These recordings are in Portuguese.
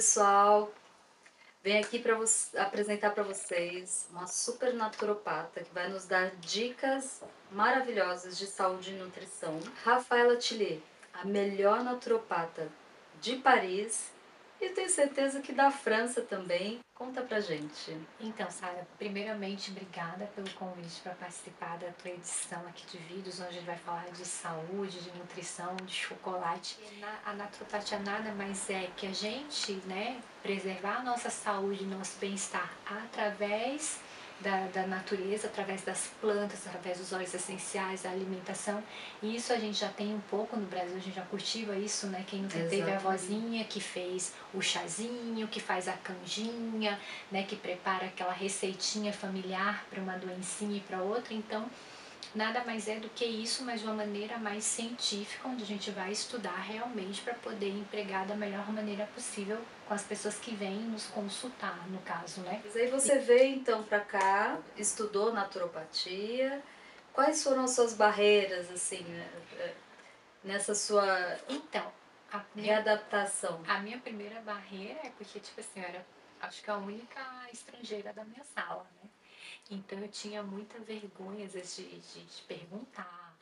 pessoal, venho aqui para apresentar para vocês uma super naturopata que vai nos dar dicas maravilhosas de saúde e nutrição. Rafaela Tillet, a melhor naturopata de Paris e tenho certeza que da França também. Conta pra gente. Então, Sara, primeiramente, obrigada pelo convite para participar da tua edição aqui de vídeos, onde a gente vai falar de saúde, de nutrição, de chocolate. A naturopatia nada mais é que a gente, preservar a nossa saúde, nosso bem-estar através da natureza, através das plantas, através dos óleos essenciais, da alimentação. E isso a gente já tem um pouco no Brasil, a gente já cultiva isso, né? Quem nunca teve a vozinha que fez o chazinho, que faz a canjinha, né, que prepara aquela receitinha familiar para uma doencinha e para outra. Então, nada mais é do que isso, mas de uma maneira mais científica, onde a gente vai estudar realmente para poder empregar da melhor maneira possível com as pessoas que vêm nos consultar, no caso, né? Mas aí você veio então para cá, estudou naturopatia. Quais foram as suas barreiras, assim, nessa sua Então, readaptação? a minha primeira barreira é porque, tipo assim, eu era, acho que a única estrangeira da minha sala, né? Então eu tinha muita vergonha, às vezes, de perguntar,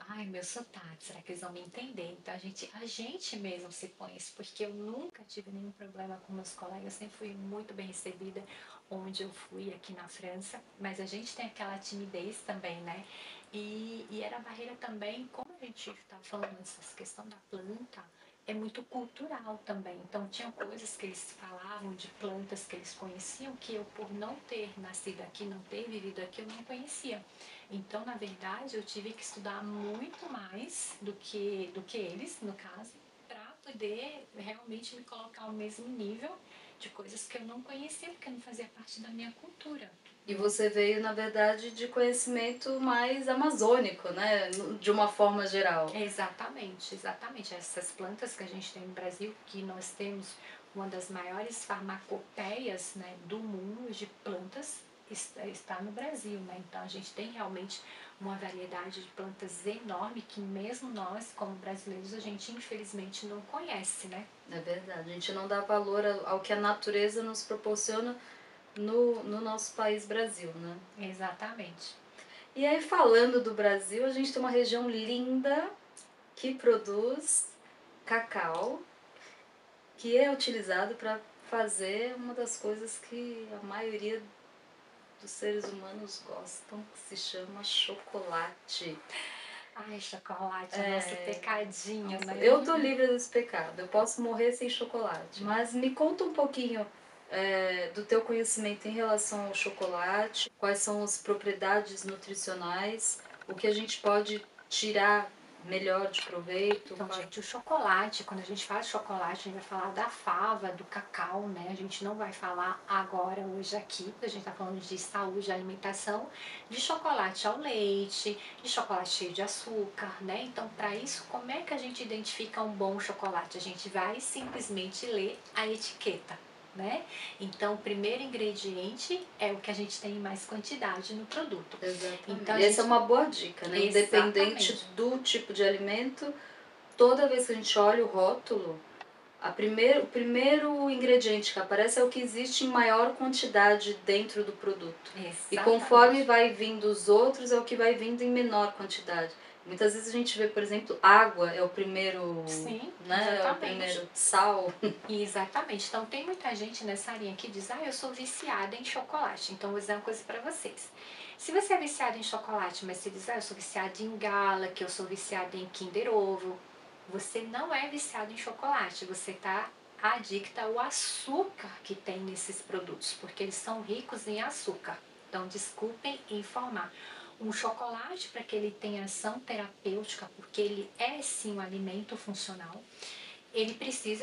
ai, meu sotaque, será que eles vão me entender? Então a gente mesmo se põe isso, porque eu nunca tive nenhum problema com meus colegas, sempre fui muito bem recebida onde eu fui aqui na França, mas a gente tem aquela timidez também, né? E era a barreira também, como a gente estava falando dessa questão da planta, é muito cultural também. Então, tinham coisas que eles falavam de plantas que eles conheciam que eu, por não ter nascido aqui, não ter vivido aqui, eu não conhecia. Então, na verdade, eu tive que estudar muito mais do que eles, no caso, para poder realmente me colocar ao mesmo nível de coisas que eu não conhecia, porque não fazia parte da minha cultura. E você veio, na verdade, de conhecimento mais amazônico, né? De uma forma geral. Exatamente, exatamente. Essas plantas que a gente tem no Brasil, que nós temos uma das maiores farmacopeias, né, do mundo de plantas, está no Brasil, né? Então a gente tem realmente uma variedade de plantas enorme que mesmo nós, como brasileiros, a gente infelizmente não conhece, né? É verdade. A gente não dá valor ao que a natureza nos proporciona no nosso país Brasil, né? Exatamente. E aí, falando do Brasil, a gente tem uma região linda que produz cacau, que é utilizado para fazer uma das coisas que a maioria dos seres humanos gostam, que se chama chocolate. Ai, chocolate é nosso pecadinho, né? Eu tô livre desse pecado, eu posso morrer sem chocolate. Mas me conta um pouquinho do teu conhecimento em relação ao chocolate, quais são as propriedades nutricionais, o que a gente pode tirar melhor de proveito. Então, gente, o chocolate, quando a gente fala de chocolate, a gente vai falar da fava, do cacau, né? A gente não vai falar agora, hoje aqui, porque a gente tá falando de saúde, de alimentação, de chocolate ao leite, de chocolate cheio de açúcar, né? Então, para isso, como é que a gente identifica um bom chocolate? A gente vai simplesmente ler a etiqueta, né? Então, o primeiro ingrediente é o que a gente tem em mais quantidade no produto. Exatamente. Então, essa é uma boa dica, né? Independente exatamente do tipo de alimento, toda vez que a gente olha o rótulo, o primeiro ingrediente que aparece é o que existe em maior quantidade dentro do produto. E conforme vai vindo os outros, é o que vai vindo em menor quantidade. Muitas vezes a gente vê, por exemplo, água é o primeiro, Sim, né? É o primeiro sal. Exatamente. Então tem muita gente nessa linha que diz: "Ah, eu sou viciada em chocolate". Então vou dizer uma coisa para vocês. Se você é viciado em chocolate, mas você diz: "Ah, eu sou viciada em Gala, que eu sou viciada em Kinder Ovo", você não é viciado em chocolate, você está adicta ao açúcar que tem nesses produtos, porque eles são ricos em açúcar. Então, desculpem informar. Um chocolate, para que ele tenha ação terapêutica, porque ele é sim um alimento funcional,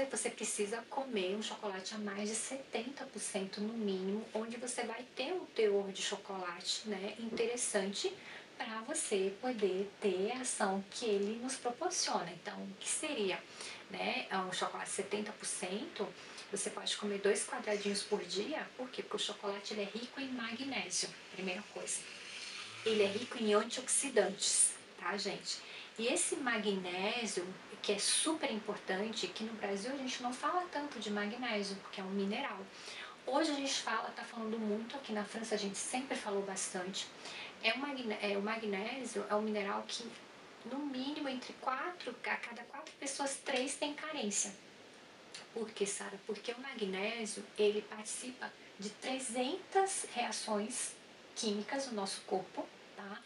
você precisa comer um chocolate a mais de 70% no mínimo, onde você vai ter um teor de chocolate, né, interessante para você poder ter a ação que ele nos proporciona. Então, o que seria, né, um chocolate 70%, você pode comer 2 quadradinhos por dia. Por quê? Porque o chocolate ele é rico em magnésio, primeira coisa. Ele é rico em antioxidantes, tá, gente? E esse magnésio, que é super importante, que no Brasil a gente não fala tanto de magnésio, porque é um mineral. Hoje a gente tá falando muito, aqui na França a gente sempre falou bastante. O magnésio é um mineral que, no mínimo, a cada 4 pessoas, 3 têm carência. Por que, Sara? Porque o magnésio, ele participa de 300 reações químicas no nosso corpo, tá?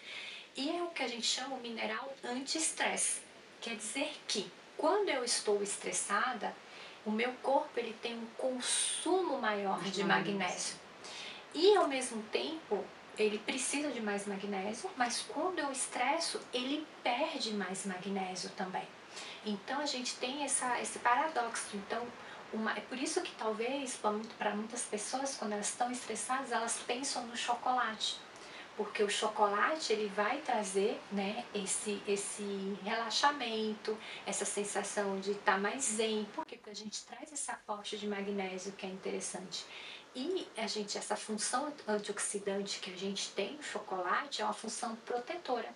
E é o que a gente chama o mineral anti-estresse. Quer dizer que, quando eu estou estressada, o meu corpo ele tem um consumo maior de magnésio. E, ao mesmo tempo, ele precisa de mais magnésio, mas quando eu estresso, ele perde mais magnésio também. Então, a gente tem esse paradoxo. Então, é por isso que talvez, para muitas pessoas, quando elas estão estressadas, elas pensam no chocolate. Porque o chocolate ele vai trazer, né, esse relaxamento, essa sensação de estar mais zen, porque a gente traz esse aporte de magnésio que é interessante. E essa função antioxidante que a gente tem no chocolate é uma função protetora.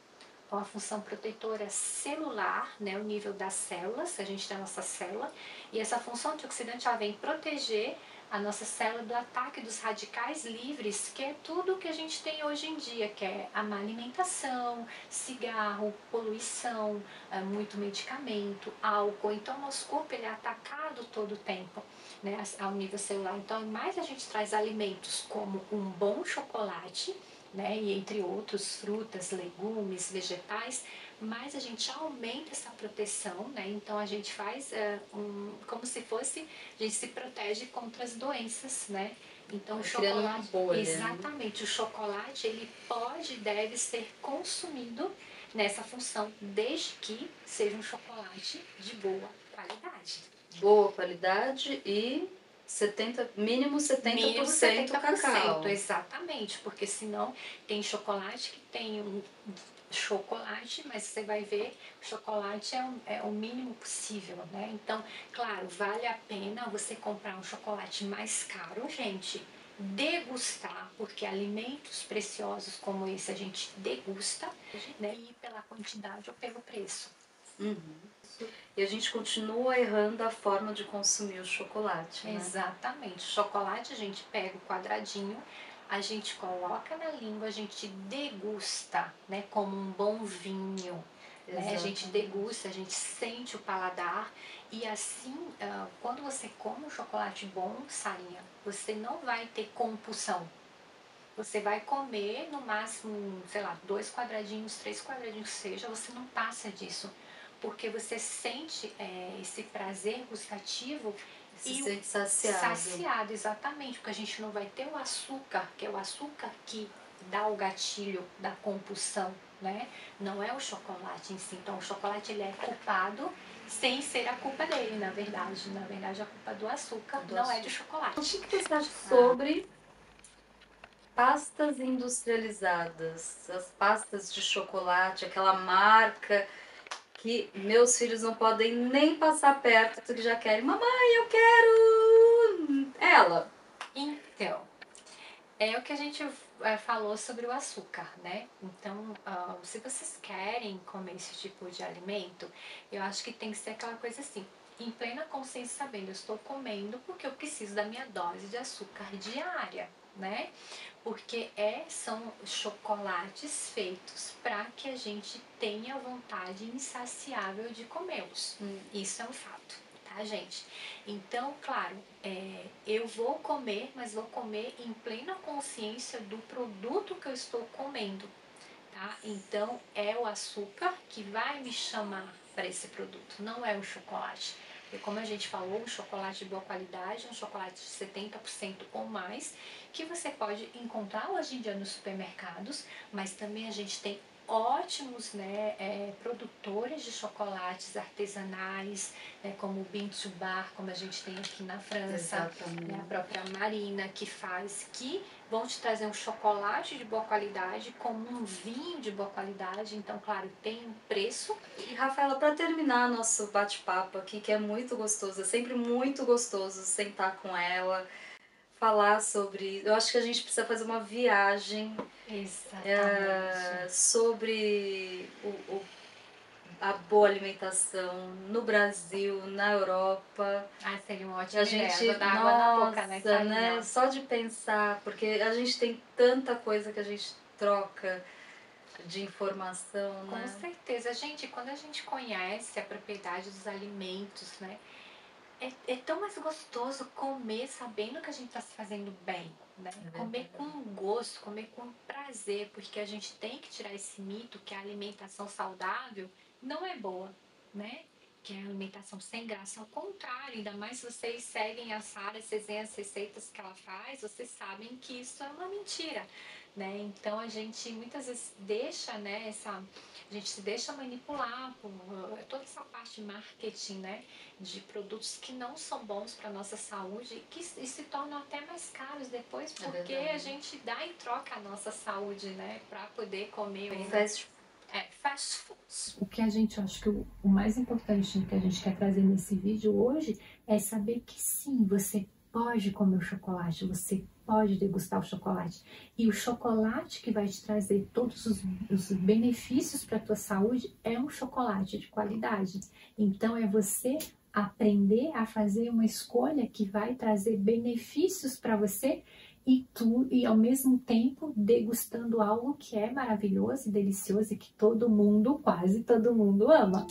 É uma função protetora celular, né, o nível das células, a gente tem a nossa célula, e essa função antioxidante ela vem proteger a nossa célula do ataque dos radicais livres, que é tudo que a gente tem hoje em dia, que é a má alimentação, cigarro, poluição, muito medicamento, álcool. Então, o nosso corpo ele é atacado todo o tempo, né, ao nível celular. Então, mais a gente traz alimentos como um bom chocolate, né, e entre outros, frutas, legumes, vegetais, mais a gente aumenta essa proteção, né? Então a gente faz como se fosse, a gente se protege contra as doenças, né? Então o Criando uma chocolate, bolha, né? exatamente, o chocolate ele pode e deve ser consumido nessa função, desde que seja um chocolate de boa qualidade. Boa qualidade e mínimo 70% Mínimo 70%, cacau. exatamente, porque senão tem chocolate que tem um chocolate, mas você vai ver, o chocolate é o mínimo possível, né? Então, claro, vale a pena você comprar um chocolate mais caro, gente, degustar, porque alimentos preciosos como esse a gente degusta, né? E pela quantidade ou pelo preço. E a gente continua errando a forma de consumir o chocolate, né? Exatamente. O chocolate a gente pega o quadradinho, a gente coloca na língua, a gente degusta, né, como um bom vinho. Né? A gente degusta, a gente sente o paladar e assim, quando você come um chocolate bom, Sarinha, você não vai ter compulsão. Você vai comer no máximo, sei lá, 2 quadradinhos, 3 quadradinhos, seja, você não passa disso. Porque você sente esse prazer gustativo se sente saciado. Saciado, exatamente, porque a gente não vai ter o açúcar, que é o açúcar que dá o gatilho da compulsão, né? Não é o chocolate em si. Então, o chocolate ele é culpado sem ser a culpa dele, na verdade. Na verdade, a culpa do açúcar não é do chocolate. O que você acha sobre pastas industrializadas? As pastas de chocolate, aquela marca que meus filhos não podem nem passar perto, que já querem, mamãe, eu quero ela. Então, é o que a gente falou sobre o açúcar, né? Então, se vocês querem comer esse tipo de alimento, eu acho que tem que ser aquela coisa assim, em plena consciência, sabendo, eu estou comendo porque eu preciso da minha dose de açúcar diária, né? Porque são chocolates feitos para que a gente tenha vontade insaciável de comê-los. Isso é um fato, tá, gente? Então, claro, eu vou comer, mas vou comer em plena consciência do produto que eu estou comendo, tá? Então, é o açúcar que vai me chamar para esse produto, não é o chocolate. E como a gente falou, um chocolate de boa qualidade, um chocolate de 70% ou mais, que você pode encontrar hoje em dia nos supermercados, mas também a gente tem ótimos, né, produtores de chocolates artesanais, né, como o Bintu Bar, como a gente tem aqui na França, né, a própria Marina que faz, que vão te trazer um chocolate de boa qualidade, como um vinho de boa qualidade. Então, claro, tem um preço. E, Rafaela, para terminar nosso bate-papo aqui, que é muito gostoso, é sempre muito gostoso sentar com ela, falar sobre... Eu acho que a gente precisa fazer uma viagem Exatamente. sobre a boa alimentação no Brasil, na Europa. Ah, seria uma E ótima a ideia. gente, Vou dar água na boca, nossa, né? né? Só de pensar, porque a gente tem tanta coisa que a gente troca de informação, Com né? certeza. Gente, quando a gente conhece a propriedade dos alimentos, né? É tão mais gostoso comer sabendo que a gente está se fazendo bem, né? Comer com gosto, comer com prazer, porque a gente tem que tirar esse mito que a alimentação saudável não é boa, né? Que é a alimentação sem graça. Ao contrário, ainda mais se vocês seguem a Sara, vocês veem as receitas que ela faz, vocês sabem que isso é uma mentira, né? Então a gente muitas vezes deixa, né, a gente se deixa manipular por toda essa parte de marketing, né, de produtos que não são bons para nossa saúde e se tornam até mais caros depois, porque a gente dá em troca a nossa saúde, né, para poder comer fast foods. O que a gente acha que o mais importante que a gente quer trazer nesse vídeo hoje é saber que sim, você pode comer o chocolate, você pode degustar o chocolate. E o chocolate que vai te trazer todos os benefícios para a tua saúde é um chocolate de qualidade. Então é você aprender a fazer uma escolha que vai trazer benefícios para você e ao mesmo tempo degustando algo que é maravilhoso e delicioso e que todo mundo, quase todo mundo ama.